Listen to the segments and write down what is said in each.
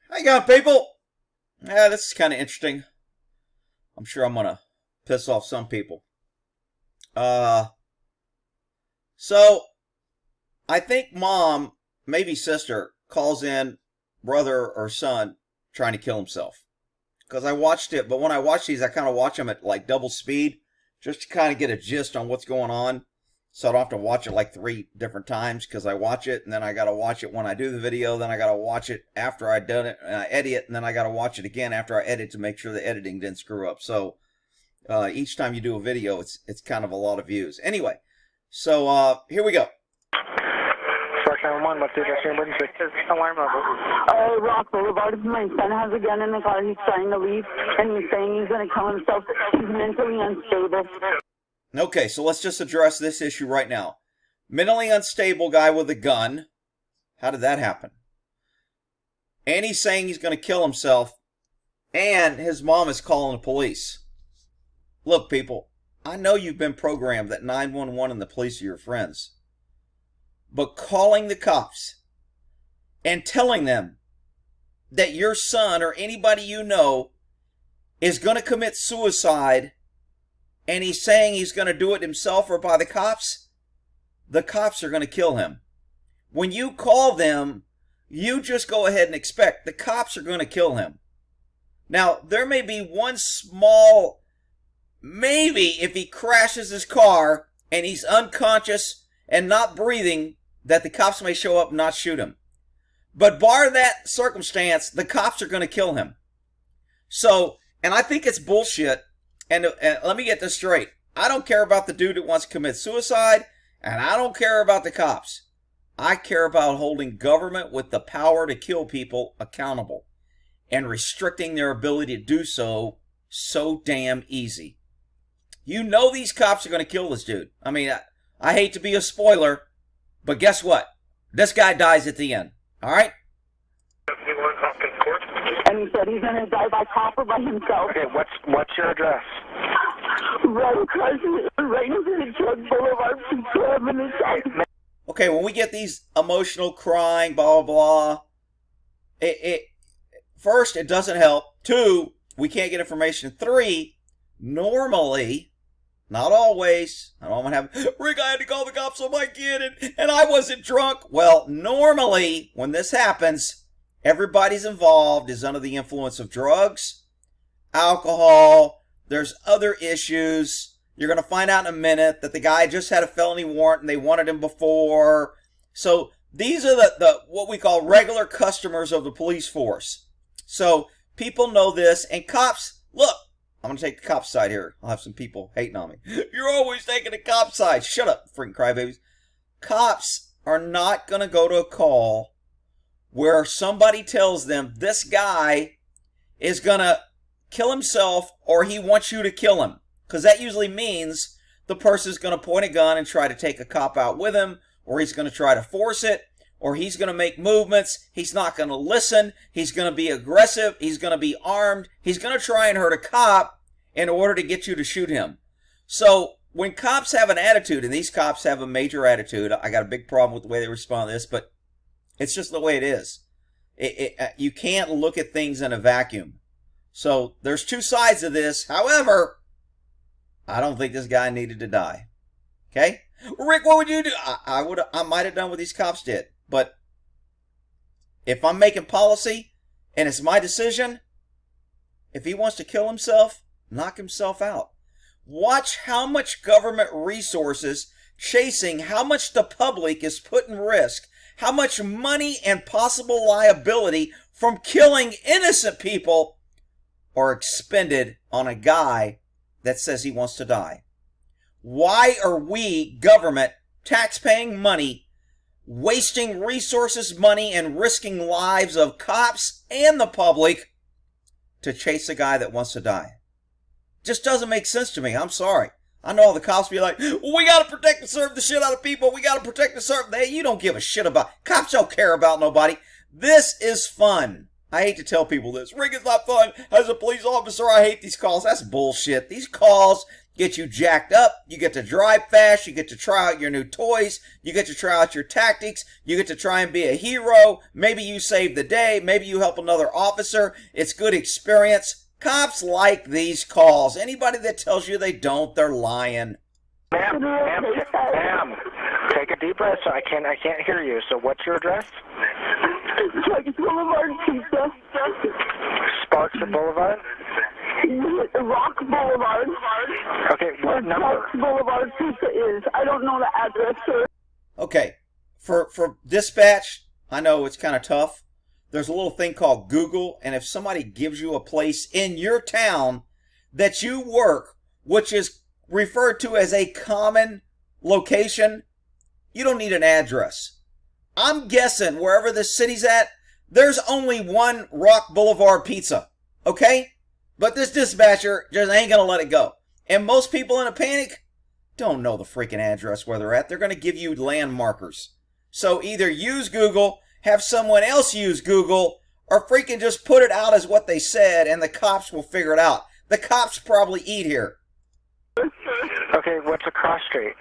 How you going, people? Yeah, this is kind of interesting. I'm sure I'm gonna piss off some people. Uh, so I think mom, maybe sister, calls in brother or son trying to kill himself. Because I watched it, but when I watch these, I kind of watch them at like double speed, just to kind of get a gist on what's going on. So I don't have to watch it like 3 different times, because I watch it and then I got to watch it when I do the video, then I got to watch it after I done it and I edit it, and then I got to watch it again after I edit to make sure the editing didn't screw up. So each time you do a video, it's kind of a lot of views. Anyway, so here we go. Sergeant 911, what's the address of your emergency? Alarm level. Rock Boulevard. My son has a gun in the car. He's trying to leave, and he's saying he's going to kill himself. He's mentally unstable. Okay, so let's just address this issue right now. Mentally unstable guy with a gun. How did that happen? And he's saying he's going to kill himself, and his mom is calling the police. Look, people, I know you've been programmed that 911 and the police are your friends. But calling the cops and telling them that your son or anybody you know is going to commit suicide, and he's saying he's going to do it himself or by the cops are going to kill him. When you call them, you just go ahead and expect the cops are going to kill him. Now, there may be one small, maybe if he crashes his car and he's unconscious and not breathing, that the cops may show up and not shoot him. But bar that circumstance, the cops are going to kill him. So, and I think it's bullshit. And let me get this straight. I don't care about the dude that wants to commit suicide, and I don't care about the cops. I care about holding government with the power to kill people accountable and restricting their ability to do so damn easy. You know these cops are going to kill this dude. I mean, I hate to be a spoiler, but guess what? This guy dies at the end. All right? And he said he's going to die by cop or by himself. Okay, what's your address? Right across the Rock Boulevard Pizza. Okay, when we get these emotional crying, blah, blah, blah, first, it doesn't help. 2, we can't get information. 3, normally, not always, I don't want to have, Rick, I had to call the cops on my kid and I wasn't drunk. Well, normally, when this happens, everybody's involved is under the influence of drugs, alcohol, there's other issues. You're going to find out in a minute that the guy just had a felony warrant and they wanted him before. So these are the what we call regular customers of the police force. So people know this, and cops, look, I'm going to take the cop side here. I'll have some people hating on me. You're always taking the cop side. Shut up, freaking crybabies. Cops are not going to go to a call where somebody tells them this guy is going to kill himself or he wants you to kill him. Because that usually means the person's going to point a gun and try to take a cop out with him, or he's going to try to force it, or he's going to make movements. He's not going to listen. He's going to be aggressive. He's going to be armed. He's going to try and hurt a cop in order to get you to shoot him. So when cops have an attitude, and these cops have a major attitude, I got a big problem with the way they respond to this, but it's just the way it is. You can't look at things in a vacuum. So there's 2 sides of this. However, I don't think this guy needed to die. Okay? Rick, what would you do? I might have done what these cops did. But if I'm making policy and it's my decision, if he wants to kill himself, knock himself out. Watch how much government resources chasing how much the public is put in risk, how much money and possible liability from killing innocent people are expended on a guy that says he wants to die. Why are we, government, tax-paying money, wasting resources, money, and risking lives of cops and the public to chase a guy that wants to die? Just doesn't make sense to me. I'm sorry. I know all the cops be like, we got to protect and serve the shit out of people. We got to protect and serve. You don't give a shit about. Cops don't care about nobody. This is fun. I hate to tell people this. Rick, it's not fun. As a police officer, I hate these calls. That's bullshit. These calls get you jacked up, you get to drive fast, you get to try out your new toys, you get to try out your tactics, you get to try and be a hero, maybe you save the day, maybe you help another officer, it's good experience. Cops like these calls. Anybody that tells you they don't, they're lying. Ma'am, take a deep breath. So I can't hear you. So what's your address? Rock Boulevard Pizza. Sparks Boulevard? Rock Boulevard. Okay, what number? Rock Boulevard Pizza is. I don't know the address, sir. Okay, for dispatch, I know it's kind of tough. There's a little thing called Google, and if somebody gives you a place in your town that you work, which is referred to as a common location, you don't need an address. I'm guessing wherever this city's at, there's only one Rock Boulevard Pizza, okay? But this dispatcher just ain't gonna let it go. And most people in a panic don't know the freaking address where they're at. They're gonna give you landmarkers. So either use Google, have someone else use Google, or freaking just put it out as what they said and the cops will figure it out. The cops probably eat here. Okay, what's a cross street?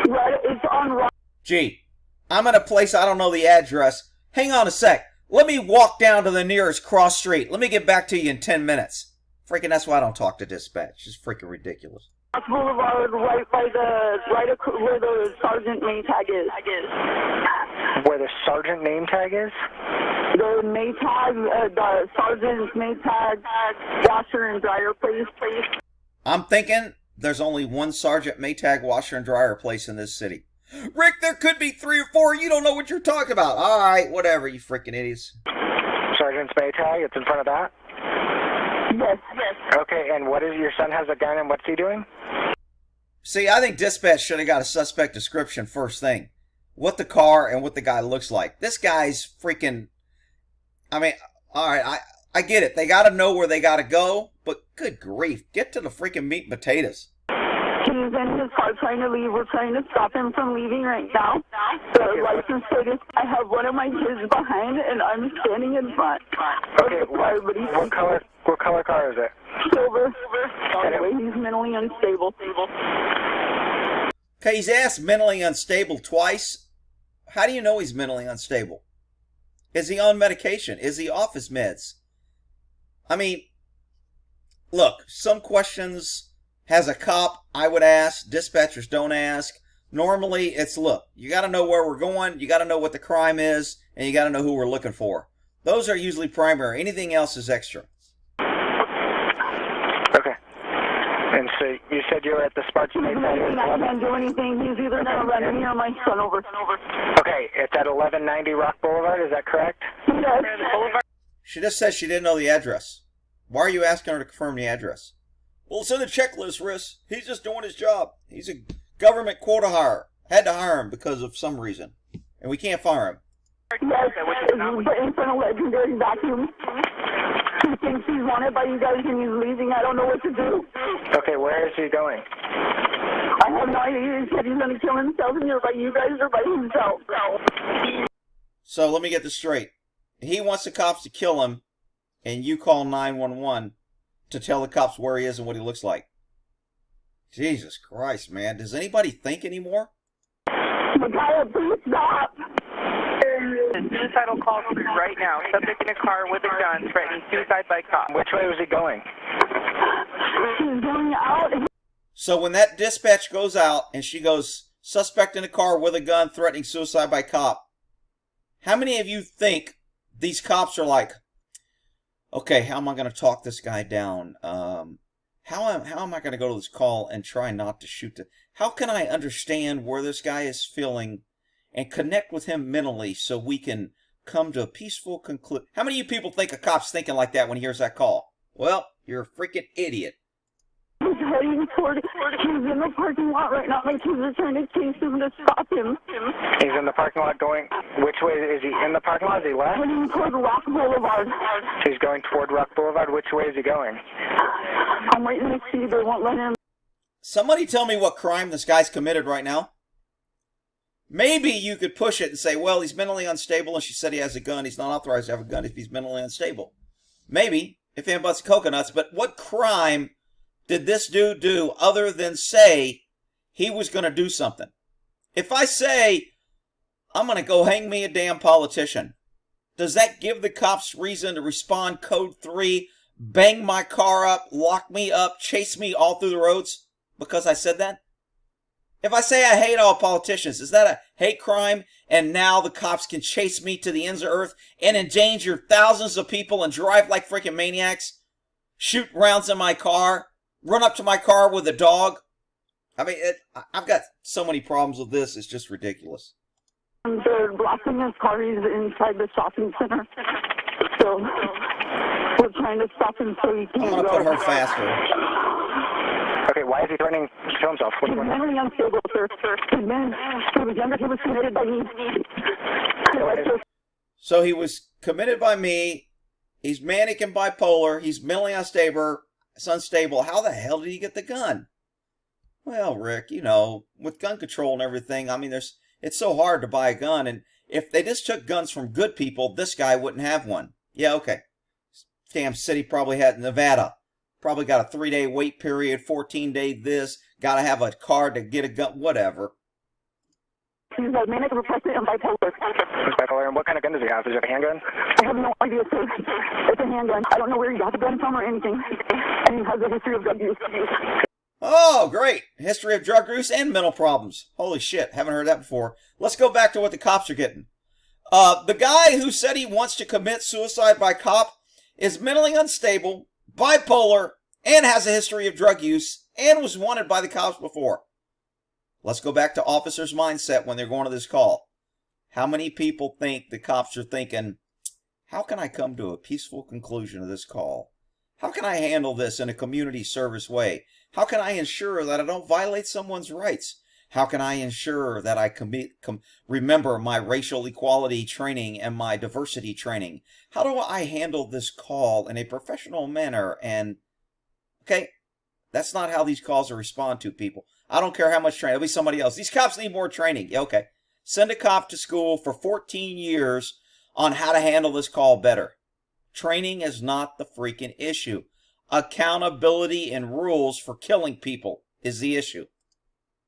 Right, it's on Rock. Gee, I'm in a place I don't know the address. Hang on a sec. Let me walk down to the nearest cross street. Let me get back to you in 10 minutes. Freaking, that's why I don't talk to dispatch. It's freaking ridiculous. Rock Boulevard, right where the Sergeant Maytag is. Where the Sergeant name tag is? The Maytag, the Sergeant Maytag washer and dryer place. I'm thinking there's only one Sergeant Maytag washer and dryer place in this city. Rick, there could be 3 or 4. You don't know what you're talking about. All right, whatever, you freaking idiots. Sergeant's Maytag, it's in front of that? Yes. Okay, and what is your son has a gun and what's he doing? See, I think dispatch should have got a suspect description first thing. What the car and what the guy looks like. This guy's freaking... I mean, all right, I get it. They got to know where they got to go, but good grief, get to the freaking meat and potatoes. He's in his car trying to leave. We're trying to stop him from leaving right now. The license plate is, I have one of my kids behind, and I'm standing in front. Okay, what color car is it? Silver. By the way, he's mentally unstable. Okay, he's asked mentally unstable twice. How do you know he's mentally unstable? Is he on medication? Is he off his meds? I mean, look, some questions as a cop I would ask, dispatchers don't ask. Normally it's, look, you got to know where we're going, you got to know what the crime is, and you got to know who we're looking for. Those are usually primary. Anything else is extra. Okay. And so you said you were at the Sparks Maytag. I can't do anything. He's either going to run me or my son over. Okay, it's at 1190 Rock Boulevard, is that correct? Yes. She just said she didn't know the address. Why are you asking her to confirm the address? Well, it's in the checklist, Riss. He's just doing his job. He's a government quota hire. Had to hire him because of some reason. And we can't fire him. Yes, but in front of Legendary Vacuum. He thinks he's wanted by you guys and he's leaving. I don't know what to do. Okay, where is he going? I have no idea. He said he's going to kill himself either by you guys or by himself. So let me get this straight. He wants the cops to kill him, and you call 911 to tell the cops where he is and what he looks like. Jesus Christ, man. Does anybody think anymore? Miciah, please stop. Suicidal call right now. Subject in a car with a gun threatening suicide by cop. Which way was he going? He's going out. So when that dispatch goes out and she goes, suspect in a car with a gun threatening suicide by cop, how many of you think these cops are like, okay, how am I going to talk this guy down? How am I going to go to this call and try not to shoot? How can I understand where this guy is feeling and connect with him mentally so we can come to a peaceful conclusion? How many of you people think a cop's thinking like that when he hears that call? Well, you're a freaking idiot. He's heading toward, he's in the parking lot right now. My kids are trying to chase him to stop him. He's in the parking lot going, which way is he in the parking lot? Is he left? Heading toward Rock Boulevard. He's going toward Rock Boulevard. Which way is he going? I'm waiting to see. They won't let him. Somebody tell me what crime this guy's committed right now. Maybe you could push it and say, well, he's mentally unstable and she said he has a gun. He's not authorized to have a gun if he's mentally unstable. Maybe, if he busts coconuts, but what crime did this dude do other than say he was going to do something? If I say, I'm going to go hang me a damn politician, does that give the cops reason to respond code 3, bang my car up, lock me up, chase me all through the roads because I said that? If I say I hate all politicians, is that a hate crime? And now the cops can chase me to the ends of earth and endanger thousands of people and drive like freaking maniacs? Shoot rounds in my car? Run up to my car with a dog? I mean, I've got so many problems with this. It's just ridiculous. They're blocking his car. He's inside the shopping center. So we're trying to stop him so he can't I'm going to put her faster. Okay, why is he threatening to kill himself? He's mentally unstable, sir. He was younger. He was committed by me. So he was committed by me. He's manic and bipolar. He's mentally unstable. How the hell did he get the gun? Well, Rick, you know, with gun control and everything, I mean, it's so hard to buy a gun. And if they just took guns from good people, this guy wouldn't have one. Yeah, okay. Damn city probably had Nevada. Probably got a 3-day wait period, 14-day this. Got to have a card to get a gun, whatever. He's a manic, repressive, and bipolar. He's bipolar, and what kind of gun does he have? Is it a handgun? I have no idea, sir. It's a handgun. I don't know where he got the gun from or anything. And he has a history of drug use. Oh, great. History of drug use and mental problems. Holy shit, haven't heard that before. Let's go back to what the cops are getting. The guy who said he wants to commit suicide by cop is mentally unstable, bipolar, and has a history of drug use, and was wanted by the cops before. Let's go back to officers' mindset when they're going to this call. How many people think the cops are thinking, how can I come to a peaceful conclusion of this call? How can I handle this in a community service way? How can I ensure that I don't violate someone's rights? How can I ensure that I remember my racial equality training and my diversity training? How do I handle this call in a professional manner? And, okay, that's not how these calls are responded to, people. I don't care how much training. It'll be somebody else. These cops need more training. Yeah, okay. Send a cop to school for 14 years on how to handle this call better. Training is not the freaking issue. Accountability and rules for killing people is the issue.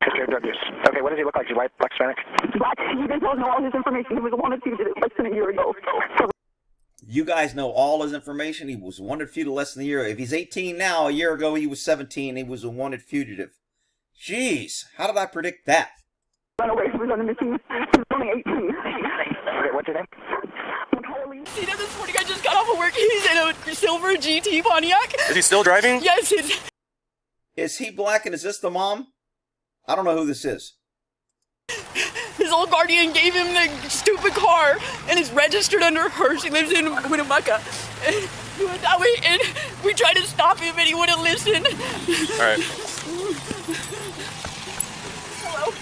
History of drug use. Okay, what does he look like? Is he white, black, Hispanic? Black. You guys all know all his information. He was wanted to less than a year ago. You guys know all his information. He was wanted fugitive less than a year. If he's 18 now, a year ago he was 17. He was a wanted fugitive. Jeez, how did I predict that? Run away. He was on the missing. He was only 18. Okay, what's your name? See that this morning I just got off of work. He's in a silver GT Pontiac. Is he still driving? Yes, Is he black and is this the mom? I don't know who this is. his old guardian gave him the stupid car, and it's registered under her. She lives in Winnemucca. And he went that way, and we tried to stop him, and he wouldn't listen. All right. Hello?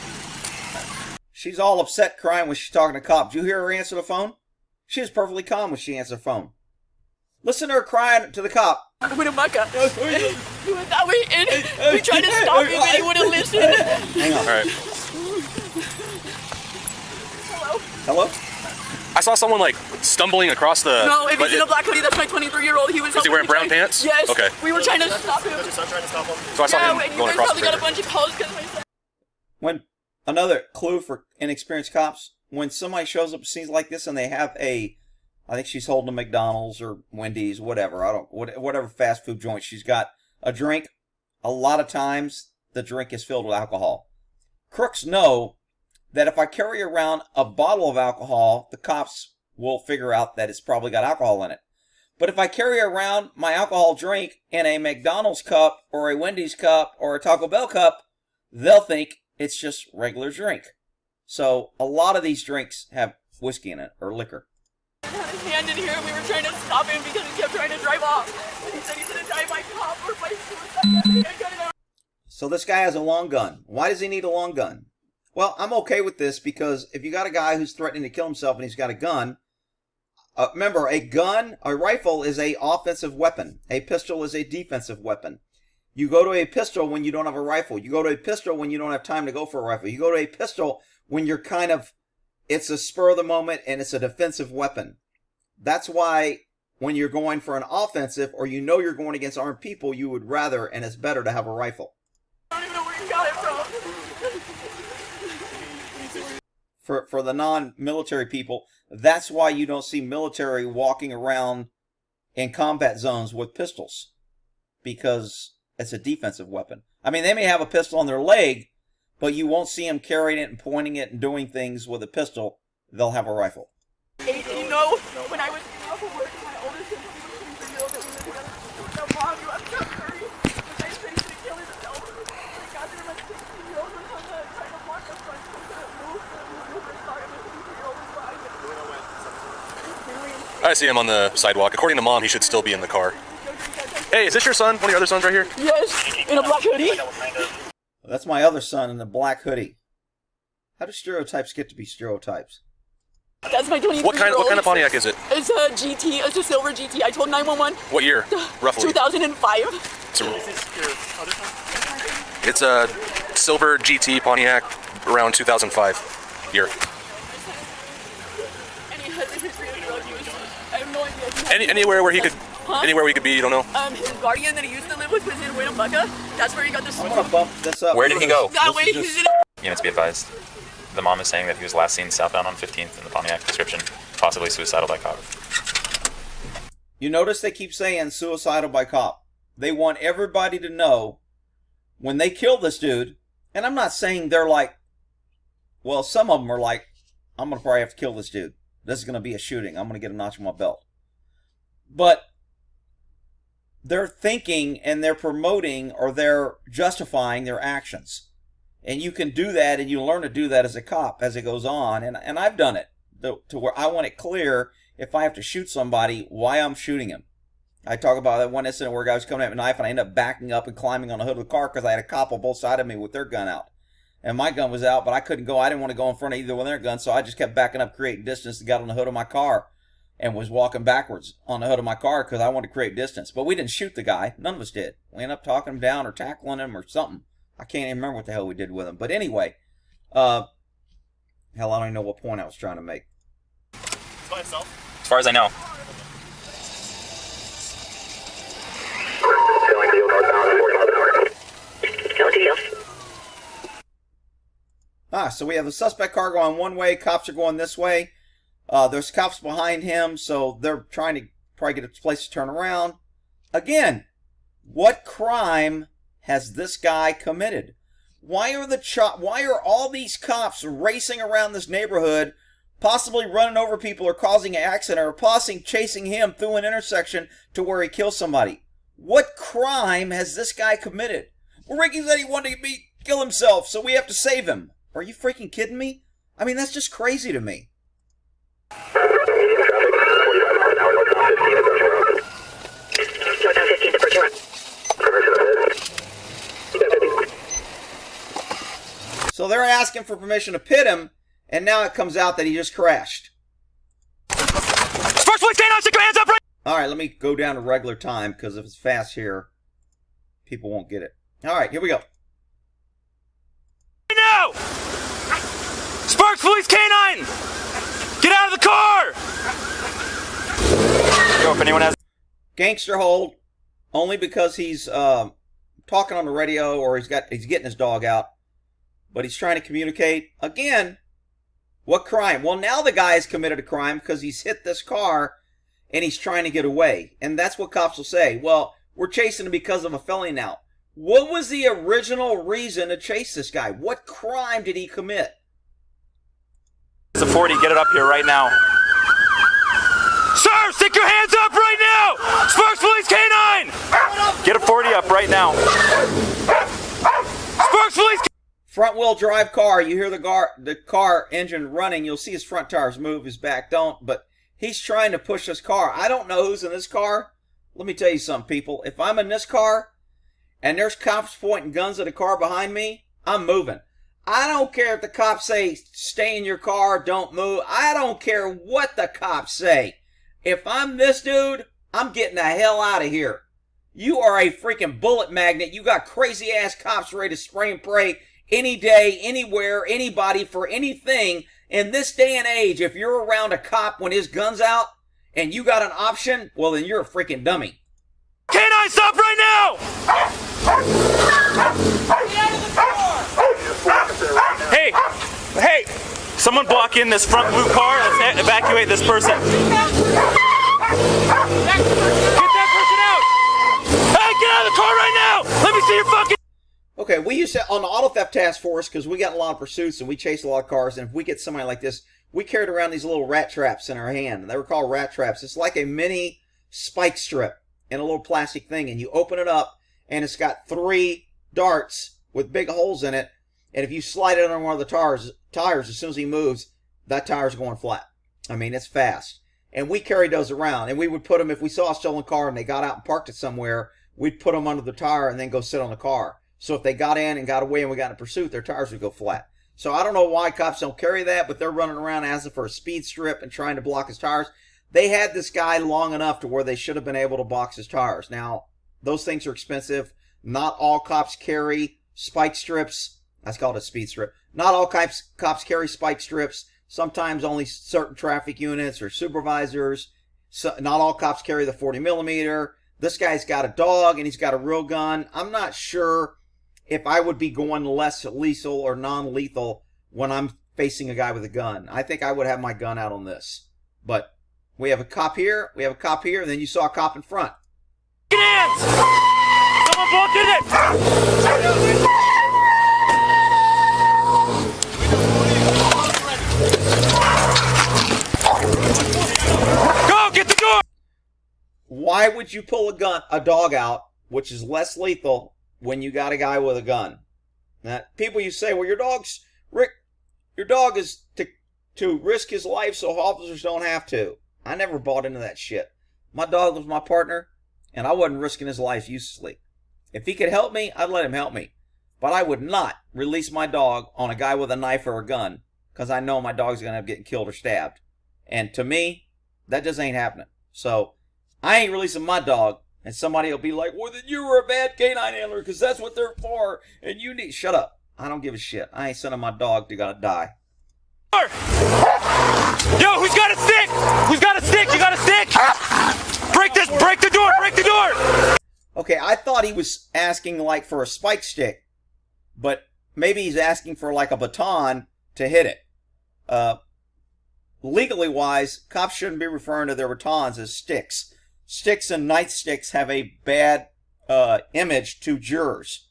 She's all upset crying when she's talking to cops. Did you hear her answer the phone? She was perfectly calm when she answered the phone. Listen to her crying to the cop. Winnemucca. He went that way, and we tried to stop him, and he wouldn't listen. Hang on. All right. Hello? Hello? I saw someone like stumbling across the. No, if he's in a black hoodie, that's my 23-year-old. He was. Was he wearing brown pants? Yes. Okay. We were trying to stop him. So I saw him And you going guys across probably the got a river. bunch of calls because my son. When another clue for inexperienced cops, when somebody shows up at scenes like this and they have I think she's holding a McDonald's or Wendy's, whatever, whatever fast food joint, she's got a drink. A lot of times the drink is filled with alcohol. Crooks know that if I carry around a bottle of alcohol, the cops will figure out that it's probably got alcohol in it. But if I carry around my alcohol drink in a McDonald's cup or a Wendy's cup or a Taco Bell cup, they'll think it's just regular drink. So a lot of these drinks have whiskey in it or liquor. He had his hand in here and we were trying to stop him because he kept trying to drive off. And he said he's going to die by cop or by suicide. So this guy has a long gun. Why does he need a long gun? Well, I'm okay with this because if you got a guy who's threatening to kill himself and he's got a gun, remember, a rifle is a offensive weapon. A pistol is a defensive weapon. You go to a pistol when you don't have a rifle. You go to a pistol when you don't have time to go for a rifle. You go to a pistol when you're it's a spur of the moment and it's a defensive weapon. That's why when you're going for an offensive or you know you're going against armed people, you would rather, and it's better to have a rifle. I don't even know where you got it from. For the non-military people, that's why you don't see military walking around in combat zones with pistols, because it's a defensive weapon. I mean, they may have a pistol on their leg, but you won't see them carrying it and pointing it and doing things with a pistol. They'll have a rifle. You know, when I was off of work, my oldest sister was 23 years old, and we lived together. So, Mom, you have to hurry. The same thing to kill himself. I got there, my 16-year-old was on the trying to walk the front, so couldn't move. And my 16-year-old was behind. I see him on the sidewalk. According to Mom, he should still be in the car. Hey, is this your son? One of your other sons right here? Yes, in a black hoodie. That's my other son in the black hoodie. How do stereotypes get to be stereotypes? That's my 23-year-old. What kind of Pontiac is it? It's a GT. It's a silver GT. I told 911. What year, roughly? 2005. It's a silver GT Pontiac around 2005 year. And he has a history of drug use. I have no idea. Anywhere where he could, Huh? anywhere we could be, you don't know? His guardian that he used to live with was in Winnemucca. That's where he got this. I'm gonna bump this up. Where did he go? That way he's in. Units be advised. The mom is saying that he was last seen southbound on 15th in the Pontiac description, possibly suicidal by cop. You notice they keep saying suicidal by cop. They want everybody to know when they kill this dude, and I'm not saying they're like, well, some of them are like, I'm going to probably have to kill this dude. This is going to be a shooting. I'm going to get a notch on my belt. But they're thinking and they're promoting or they're justifying their actions. And you can do that, and you learn to do that as a cop as it goes on. And I've done it to where I want it clear if I have to shoot somebody, why I'm shooting him. I talk about that one incident where a guy was coming at me with a knife, and I ended up backing up and climbing on the hood of the car because I had a cop on both sides of me with their gun out. And my gun was out, but I couldn't go. I didn't want to go in front of either one of their guns, so I just kept backing up, creating distance, and got on the hood of my car and was walking backwards on the hood of my car because I wanted to create distance. But we didn't shoot the guy. None of us did. We ended up talking him down or tackling him or something. I can't even remember what the hell we did with him. But anyway, hell, I don't even know what point I was trying to make. By himself? As far as I know. So we have the suspect car going one way. Cops are going this way. There's cops behind him, so they're trying to probably get a place to turn around. Again, what crime has this guy committed? Why are all these cops racing around this neighborhood, possibly running over people or causing an accident or possibly chasing him through an intersection to where he kills somebody? What crime has this guy committed? Well, Ricky said he wanted to kill himself, so we have to save him. Are you freaking kidding me? I mean, that's just crazy to me. So they're asking for permission to pit him, and now it comes out that he just crashed. First police canine, stick your hands up right. All right, let me go down to regular time, because if it's fast here, people won't get it. All right, here we go. Now! Sparks Police Canine! Get out of the car! Yo, if anyone has... Gangster hold, only because he's talking on the radio or he's getting his dog out, but he's trying to communicate. Again, what crime? Well, now the guy has committed a crime because he's hit this car and he's trying to get away. And that's what cops will say. Well, we're chasing him because of a felony now. What was the original reason to chase this guy? What crime did he commit? It's a 40, get it up here right now. Sir, stick your hands up right now! Sparks Police Canine! Get a 40 up right now. Sparks Police... Front wheel drive car. You hear the car engine running. You'll see his front tires move, his back don't. But he's trying to push this car. I don't know who's in this car. Let me tell you something, people. If I'm in this car and there's cops pointing guns at a car behind me, I'm moving. I don't care if the cops say, stay in your car, don't move. I don't care what the cops say. If I'm this dude, I'm getting the hell out of here. You are a freaking bullet magnet. You got crazy ass cops ready to spray and pray any day, anywhere, anybody for anything. In this day and age, if you're around a cop when his gun's out and you got an option, well, then you're a freaking dummy. Can I stop right now? Hey, hey, someone block in this front blue car. Let's evacuate this person. Get that person out. Hey, get out of the car right now. Let me see your fucking... Okay, we used to, on the auto theft task force, because we got a lot of pursuits and we chased a lot of cars, and if we get somebody like this, we carried around these little rat traps in our hand. They were called rat traps. It's like a mini spike strip in a little plastic thing, and you open it up, and it's got 3 darts with big holes in it, and if you slide it on one of the tires, as soon as he moves, that tire's going flat. I mean, it's fast. And we carried those around, and we would put them, if we saw a stolen car and they got out and parked it somewhere, we'd put them under the tire and then go sit on the car. So if they got in and got away and we got in pursuit, their tires would go flat. So I don't know why cops don't carry that, but they're running around asking for a speed strip and trying to block his tires. They had this guy long enough to where they should have been able to box his tires. Now, those things are expensive. Not all cops carry spike strips. That's called a speed strip. Not all cops carry spike strips. Sometimes only certain traffic units or supervisors. So, not all cops carry the 40 millimeter. This guy's got a dog and he's got a real gun. I'm not sure if I would be going less lethal or non-lethal when I'm facing a guy with a gun. I think I would have my gun out on this. But we have a cop here, we have a cop here, and then you saw a cop in front. Hands! Someone blocked in it! Go, get the door! Why would you pull a dog out, which is less lethal, when you got a guy with a gun? Now, people you say, well, Rick, your dog is to risk his life so officers don't have to. I never bought into that shit. My dog was my partner, and I wasn't risking his life uselessly. If he could help me, I'd let him help me. But I would not release my dog on a guy with a knife or a gun, because I know my dog's going to get killed or stabbed. And to me, that just ain't happening. So, I ain't releasing my dog. And somebody will be like, well, then you were a bad canine handler because that's what they're for. And you need... Shut up. I don't give a shit. I ain't sending my dog to gotta die. Yo, who's got a stick? Who's got a stick? You got a stick? Break the door, break the door! Okay, I thought he was asking like for a spike stick. But maybe he's asking for like a baton to hit it. Legally wise, cops shouldn't be referring to their batons as sticks. Sticks and nightsticks have a bad image to jurors.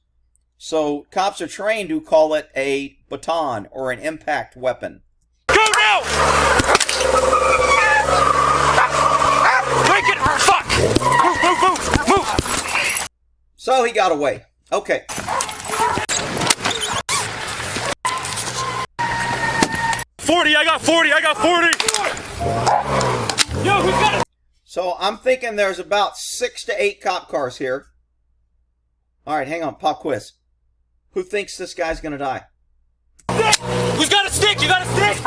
So cops are trained to call it a baton or an impact weapon. Go now! Break it! Fuck! Move! So he got away. Okay. I got 40! Yo, who's got it? So I'm thinking there's about 6 to 8 cop cars here. All right, hang on. Pop quiz. Who thinks this guy's going to die? Who's got a stick? You got a stick?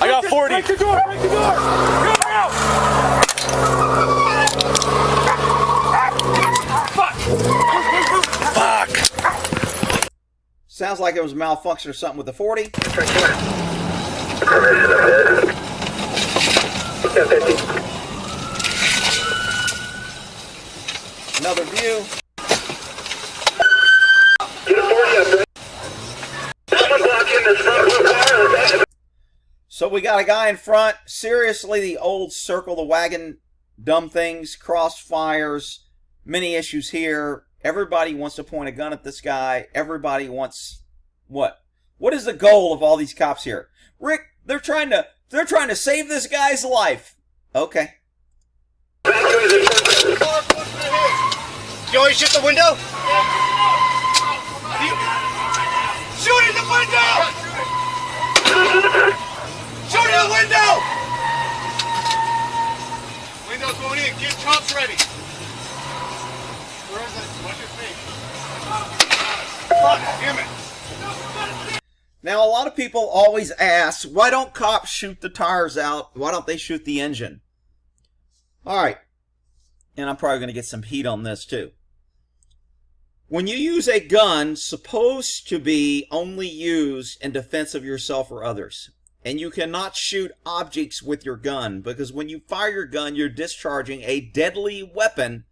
I got 40. Break the door! Break the door! Go now! Fuck! Sounds like it was a malfunction or something with the 40. Another view. So we got a guy in front. Seriously, the old circle the wagon, dumb things, crossfires, many issues here. Everybody wants to point a gun at this guy. Everybody wants what? What is the goal of all these cops here? Rick, they're trying to save this guy's life. Okay. You always shoot the window? Shoot in the window! Shoot in the window! Window's going in. Get cops ready. Where is it? What's your face? Fuck, damn it. Now, a lot of people always ask, why don't cops shoot the tires out? Why don't they shoot the engine? All right. And I'm probably going to get some heat on this too. When you use a gun supposed to be only used in defense of yourself or others, and you cannot shoot objects with your gun, because when you fire your gun, you're discharging a deadly weapon,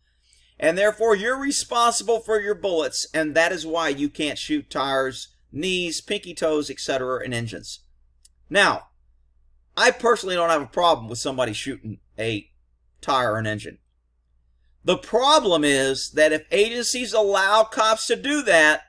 and therefore you're responsible for your bullets, and that is why you can't shoot tires, knees, pinky toes, etc., and engines. Now, I personally don't have a problem with somebody shooting a tire or an engine. The problem is that if agencies allow cops to do that,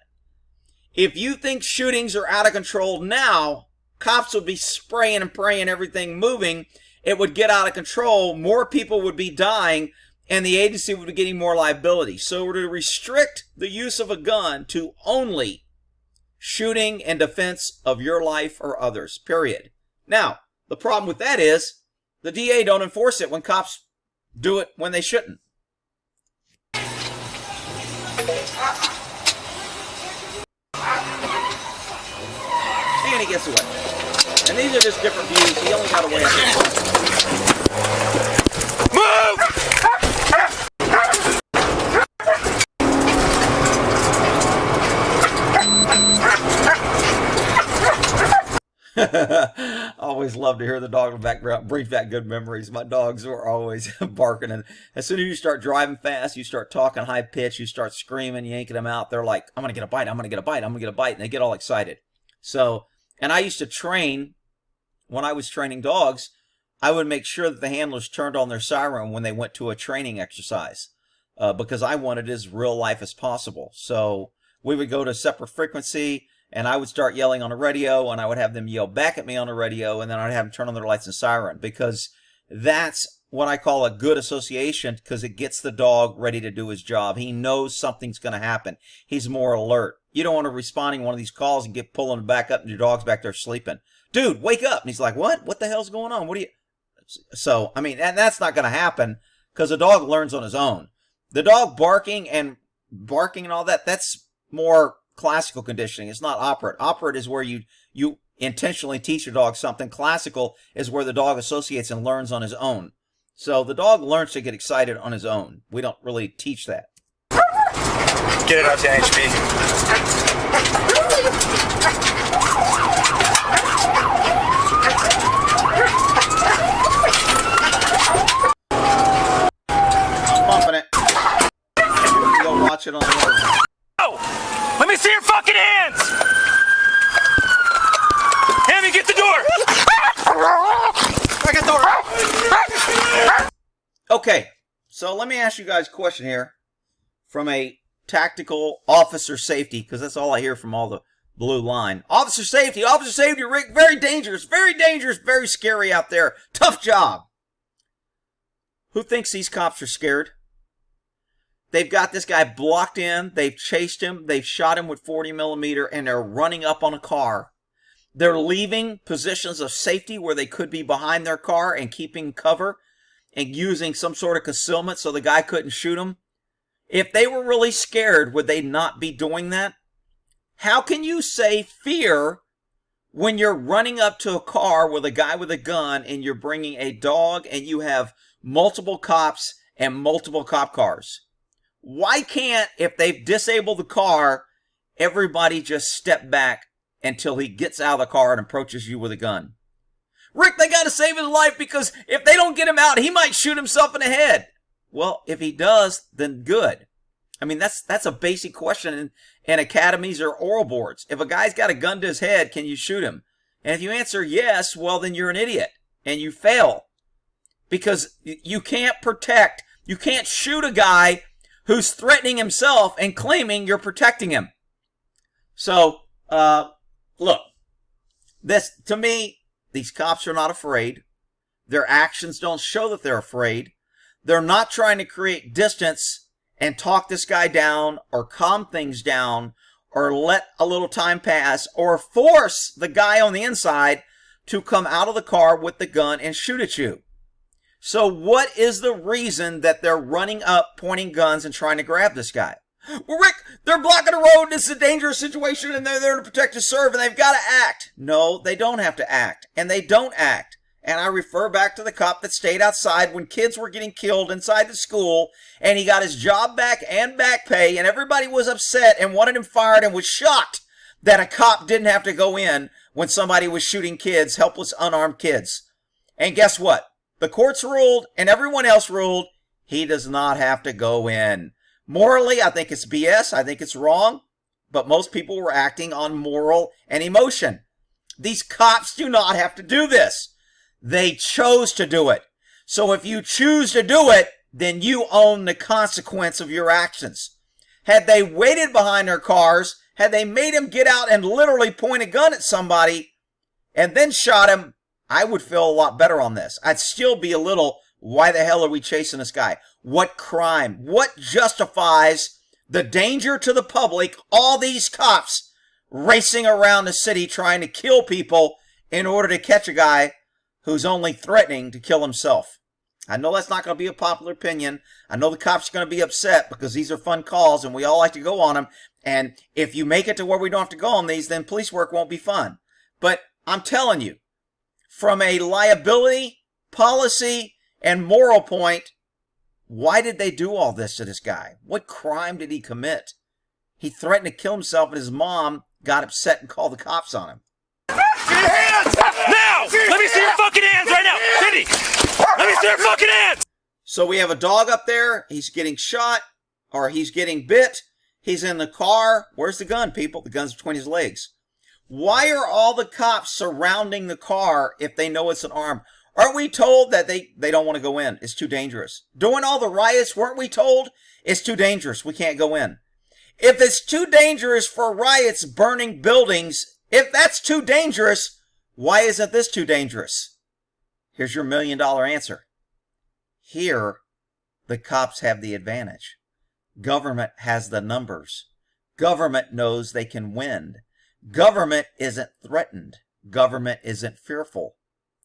if you think shootings are out of control now, cops would be spraying and praying, everything moving. It would get out of control. More people would be dying, and the agency would be getting more liability. So we're to restrict the use of a gun to only shooting in defense of your life or others, period. Now, the problem with that is the DA don't enforce it when cops do it when they shouldn't. And he gets away. And these are just different views. He only got away after Move! I always love to hear the dog in the background. Brings back good memories. My dogs are always barking, and as soon as you start driving fast, you start talking high pitch, you start screaming, yanking them out. They're like, "I'm gonna get a bite! I'm gonna get a bite! I'm gonna get a bite!" And they get all excited. So, and I used to train when I was training dogs. I would make sure that the handlers turned on their siren when they went to a training exercise, because I wanted it as real life as possible. So we would go to separate frequency, and I would start yelling on the radio, and I would have them yell back at me on the radio, and then I'd have them turn on their lights and siren, because that's what I call a good association, because it gets the dog ready to do his job. He knows something's going to happen. He's more alert. You don't want to responding to one of these calls and get pulling back up and your dog's back there sleeping. Dude, wake up. And he's like, what? What the hell's going on? What are you? So, I mean, and that's not going to happen, because the dog learns on his own. The dog barking and all that, that's more classical conditioning. It's not operant. Operant is where you intentionally teach your dog something. Classical is where the dog associates and learns on his own. So the dog learns to get excited on his own. We don't really teach that. Get it up to HB. I'm bumping it. You go watch it on the other. Oh! Let me see your fucking hands! Hammy, get the door! Second door. Okay, so let me ask you guys a question here from a tactical officer safety, because that's all I hear from all the blue line. Officer safety, Rick, very dangerous, very scary out there. Tough job. Who thinks these cops are scared? They've got this guy blocked in. They've chased him. They've shot him with 40 millimeter, and they're running up on a car. They're leaving positions of safety where they could be behind their car and keeping cover and using some sort of concealment so the guy couldn't shoot him. If they were really scared, would they not be doing that? How can you say fear when you're running up to a car with a guy with a gun and you're bringing a dog and you have multiple cops and multiple cop cars? Why can't, if they've disabled the car, everybody just step back until he gets out of the car and approaches you with a gun? Rick, they got to save his life, because if they don't get him out, he might shoot himself in the head. Well, if he does, then good. I mean, that's a basic question in academies or oral boards. If a guy's got a gun to his head, can you shoot him? And if you answer yes, well, then you're an idiot and you fail, because you can't protect. You can't shoot a guy who's threatening himself and claiming you're protecting him. So, look, this, to me, these cops are not afraid. Their actions don't show that they're afraid. They're not trying to create distance and talk this guy down or calm things down or let a little time pass or force the guy on the inside to come out of the car with the gun and shoot at you. So what is the reason that they're running up, pointing guns, and trying to grab this guy? Well, Rick, they're blocking the road. This is a dangerous situation, and they're there to protect and serve, and they've got to act. No, they don't have to act, and they don't act. And I refer back to the cop that stayed outside when kids were getting killed inside the school, and he got his job back and back pay, and everybody was upset and wanted him fired and was shocked that a cop didn't have to go in when somebody was shooting kids, helpless, unarmed kids. And guess what? The courts ruled and everyone else ruled he does not have to go in. Morally, I think it's BS. I think it's wrong. But most people were acting on moral and emotion. These cops do not have to do this. They chose to do it. So if you choose to do it, then you own the consequence of your actions. Had they waited behind their cars, had they made him get out and literally point a gun at somebody and then shot him, I would feel a lot better on this. I'd still be a little, why the hell are we chasing this guy? What crime? What justifies the danger to the public? All these cops racing around the city trying to kill people in order to catch a guy who's only threatening to kill himself. I know that's not going to be a popular opinion. I know the cops are going to be upset because these are fun calls and we all like to go on them. And if you make it to where we don't have to go on these, then police work won't be fun. But I'm telling you, from a liability, policy, and moral point, why did they do all this to this guy? What crime did he commit? He threatened to kill himself and his mom got upset and called the cops on him. Get your hands! Now! Let me see your fucking hands right now! Cindy! Let me see your fucking hands! So we have a dog up there. He's getting shot or he's getting bit. He's in the car. Where's the gun, people? The gun's between his legs. Why are all the cops surrounding the car if they know it's an arm? Aren't we told that they don't want to go in? It's too dangerous. During all the riots, weren't we told it's too dangerous? We can't go in. If it's too dangerous for riots burning buildings, if that's too dangerous, why isn't this too dangerous? Here's your $1 million answer. Here, the cops have the advantage. Government has the numbers. Government knows they can win. Government isn't threatened. Government isn't fearful.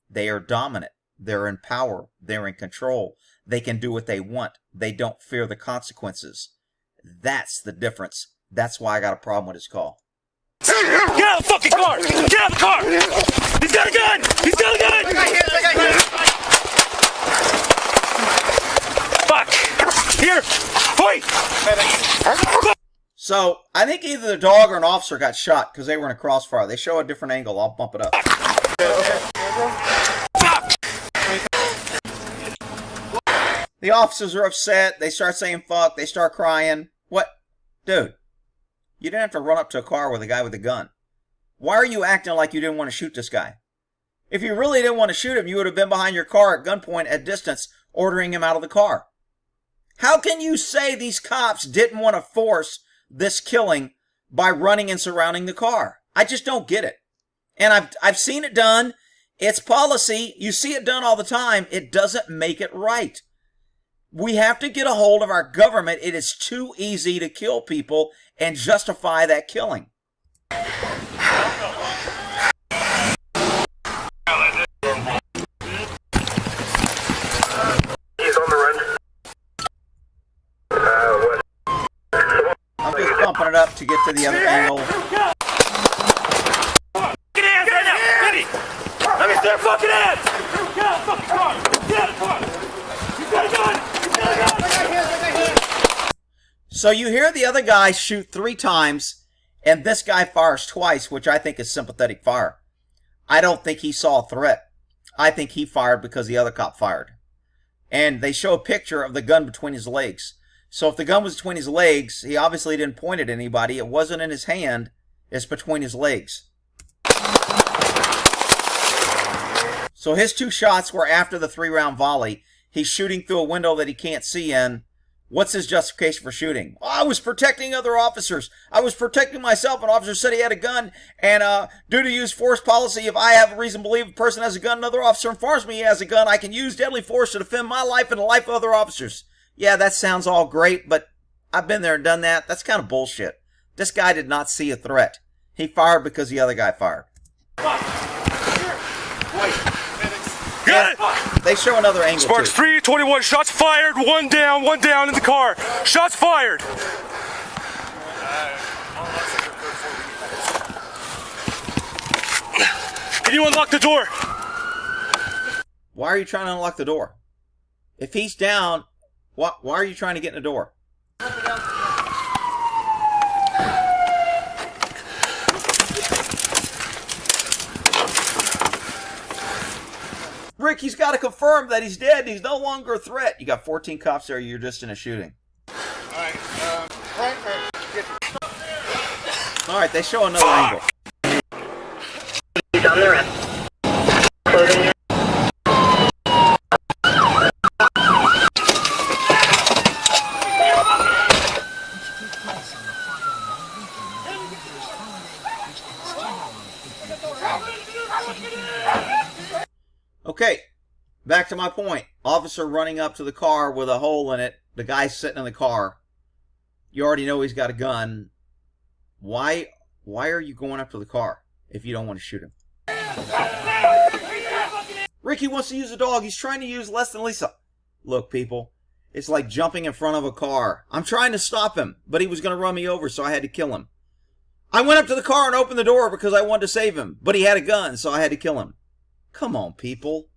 They are dominant. They're in power. They're in control. They can do what they want. They don't fear the consequences. That's the difference. That's why I got a problem with his call. Get out of the fucking car! Get out of the car! He's got a gun! He's got a gun! I got hands! Fuck! Here! Fight! So, I think either the dog or an officer got shot because they were in a crossfire. They show a different angle. I'll bump it up. The officers are upset. They start saying fuck. They start crying. What? Dude, you didn't have to run up to a car with a guy with a gun. Why are you acting like you didn't want to shoot this guy? If you really didn't want to shoot him, you would have been behind your car at gunpoint at distance, ordering him out of the car. How can you say these cops didn't want to force this killing by running and surrounding the car? I just don't get it. And I've seen it done. It's policy. You see it done all the time. It doesn't make it right. We have to get a hold of our government. It is too easy to kill people and justify that killing. He's on the run. I'm just bumping it up to get to the other angle. Get hands right now! Cindy! Let me see your fucking hands! Get out of the fucking car! Get out of the car! He's got a gun! He's got a gun! So you hear the other guy shoot 3 times, and this guy fires twice, which I think is sympathetic fire. I don't think he saw a threat. I think he fired because the other cop fired. And they show a picture of the gun between his legs. So if the gun was between his legs, he obviously didn't point it at anybody. It wasn't in his hand. It's between his legs. So his 2 shots were after the 3-round volley. He's shooting through a window that he can't see in. What's his justification for shooting? Oh, I was protecting other officers. I was protecting myself. An officer said he had a gun. And due to use force policy, if I have a reason to believe a person has a gun, another officer informs me he has a gun, I can use deadly force to defend my life and the life of other officers. Yeah, that sounds all great, but I've been there and done that. That's kind of bullshit. This guy did not see a threat. He fired because the other guy fired. Got it! They show another angle Sparks too. 321, shots fired, one down in the car. Shots fired. Can you unlock the door? Why are you trying to unlock the door? If he's down, why are you trying to get in the door? Rick, he's got to confirm that he's dead and he's no longer a threat. You got 14 cops there. You're just in a shooting. All right, All right, they show another angle. He's on the run. Closing. Okay, back to my point. Officer running up to the car with a hole in it. The guy's sitting in the car. You already know he's got a gun. Why are you going up to the car if you don't want to shoot him? Ricky wants to use a dog. He's trying to use less than Lisa. Look, people, it's like jumping in front of a car. I'm trying to stop him, but he was going to run me over, so I had to kill him. I went up to the car and opened the door because I wanted to save him, but he had a gun, so I had to kill him. Come on, people.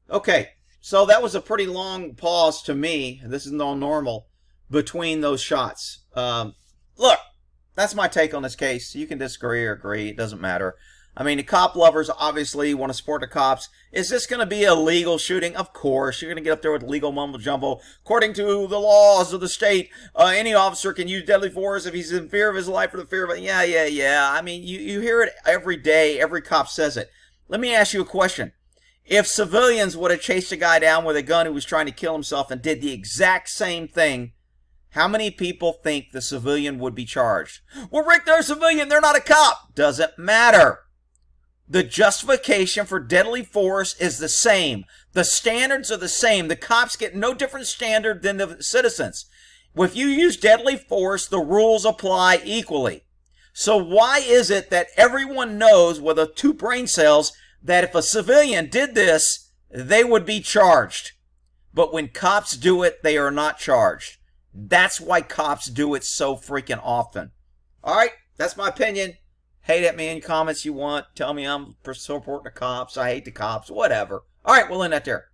Okay, so that was a pretty long pause to me. This is no normal between those shots. Look, that's my take on this case. You can disagree or agree. It doesn't matter. I mean, the cop lovers obviously want to support the cops. Is this going to be a legal shooting? Of course. You're going to get up there with legal mumbo-jumbo. According to the laws of the state, any officer can use deadly force if he's in fear of his life or the fear of it. Yeah. I mean, you hear it every day. Every cop says it. Let me ask you a question. If civilians would have chased a guy down with a gun who was trying to kill himself and did the exact same thing, how many people think the civilian would be charged? Well, Rick, they're a civilian. They're not a cop. Doesn't matter. The justification for deadly force is the same. The standards are the same. The cops get no different standard than the citizens. If you use deadly force, the rules apply equally. So why is it that everyone knows with two brain cells that if a civilian did this, they would be charged? But when cops do it, they are not charged. That's why cops do it so freaking often. All right, that's my opinion. Hate at me in comments you want. Tell me I'm supporting the cops. I hate the cops. Whatever. All right, we'll end that there.